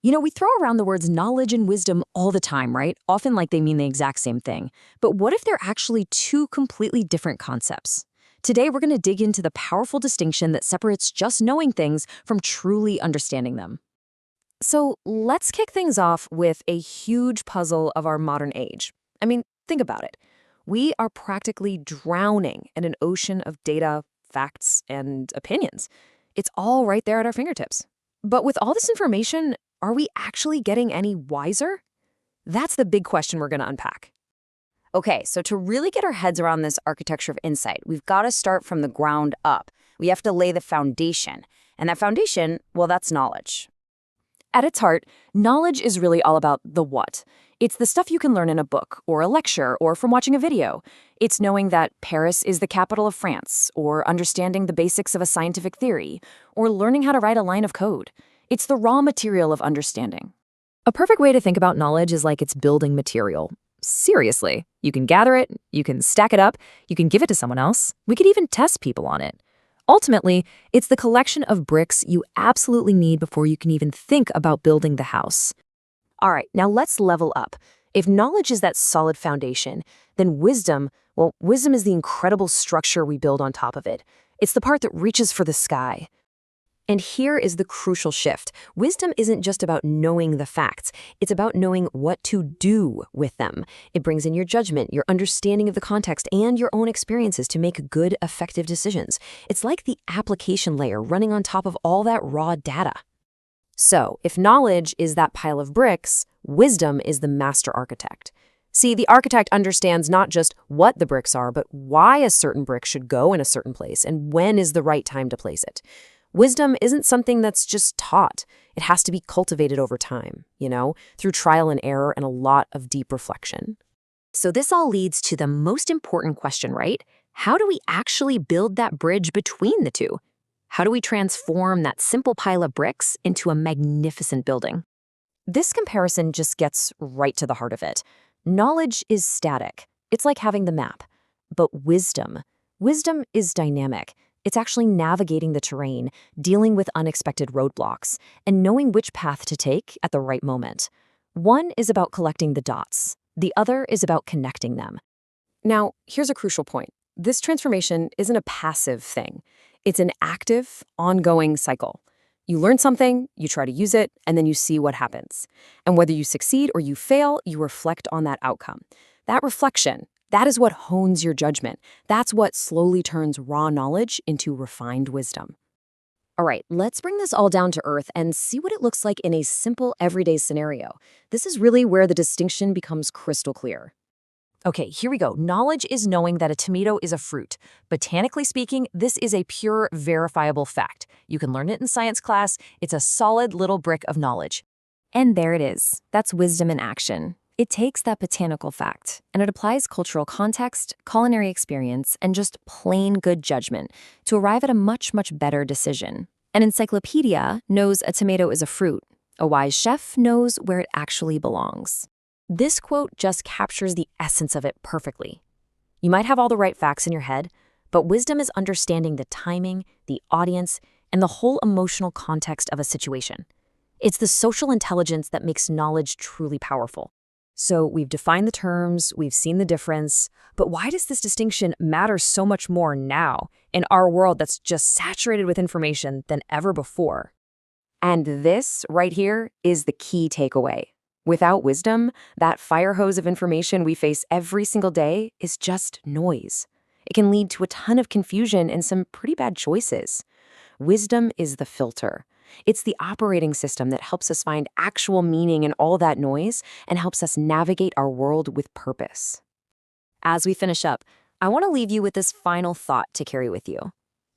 We throw around the words knowledge and wisdom all the time, right? Often like they mean the exact same thing. But what if they're actually two completely different concepts? Today, we're going to dig into the powerful distinction that separates just knowing things from truly understanding them. So let's kick things off with a huge puzzle of our modern age. I mean, think about it. We are practically drowning in an ocean of data, facts, and opinions. It's all right there at our fingertips. But with all this information, are we actually getting any wiser? That's the big question we're going to unpack. Okay, so to really get our heads around this architecture of insight, we've got to start from the ground up. We have to lay the foundation. And that foundation, well, that's knowledge. At its heart, knowledge is really all about the what. It's the stuff you can learn in a book, or a lecture, or from watching a video. It's knowing that Paris is the capital of France, or understanding the basics of a scientific theory, or learning how to write a line of code. It's the raw material of understanding. A perfect way to think about knowledge is like it's building material. Seriously, you can gather it, you can stack it up, you can give it to someone else. We could even test people on it. Ultimately, it's the collection of bricks you absolutely need before you can even think about building the house. All right, now let's level up. If knowledge is that solid foundation, then wisdom is the incredible structure we build on top of it. It's the part that reaches for the sky. And here is the crucial shift. Wisdom isn't just about knowing the facts. It's about knowing what to do with them. It brings in your judgment, your understanding of the context, and your own experiences to make good, effective decisions. It's like the application layer running on top of all that raw data. So, if knowledge is that pile of bricks, wisdom is the master architect. See, the architect understands not just what the bricks are, but why a certain brick should go in a certain place and when is the right time to place it. Wisdom isn't something that's just taught. It has to be cultivated over time, through trial and error and a lot of deep reflection. So this all leads to the most important question, right? How do we actually build that bridge between the two? How do we transform that simple pile of bricks into a magnificent building? This comparison just gets right to the heart of it. Knowledge is static. It's like having the map. But wisdom is dynamic. It's actually navigating the terrain, dealing with unexpected roadblocks, and knowing which path to take at the right moment. One is about collecting the dots. The other is about connecting them. Now, here's a crucial point. This transformation isn't a passive thing. It's an active, ongoing cycle. You learn something, you try to use it, and then you see what happens. And whether you succeed or you fail, you reflect on that outcome. That reflection, that is what hones your judgment. That's what slowly turns raw knowledge into refined wisdom. All right, let's bring this all down to earth and see what it looks like in a simple, everyday scenario. This is really where the distinction becomes crystal clear. Okay, here we go. Knowledge is knowing that a tomato is a fruit. Botanically speaking, this is a pure, verifiable fact. You can learn it in science class. It's a solid little brick of knowledge. And there it is. That's wisdom in action. It takes that botanical fact, and it applies cultural context, culinary experience, and just plain good judgment to arrive at a much, much better decision. An encyclopedia knows a tomato is a fruit. A wise chef knows where it actually belongs. This quote just captures the essence of it perfectly. You might have all the right facts in your head, but wisdom is understanding the timing, the audience, and the whole emotional context of a situation. It's the social intelligence that makes knowledge truly powerful. So we've defined the terms, we've seen the difference, but why does this distinction matter so much more now in our world that's just saturated with information than ever before? And this right here is the key takeaway. Without wisdom, that fire hose of information we face every single day is just noise. It can lead to a ton of confusion and some pretty bad choices. Wisdom is the filter. It's the operating system that helps us find actual meaning in all that noise and helps us navigate our world with purpose. As we finish up, I want to leave you with this final thought to carry with you.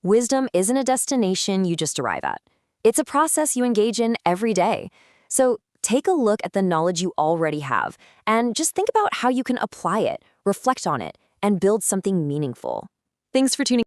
Wisdom isn't a destination you just arrive at. It's a process you engage in every day. So take a look at the knowledge you already have and just think about how you can apply it, reflect on it, and build something meaningful. Thanks for tuning in.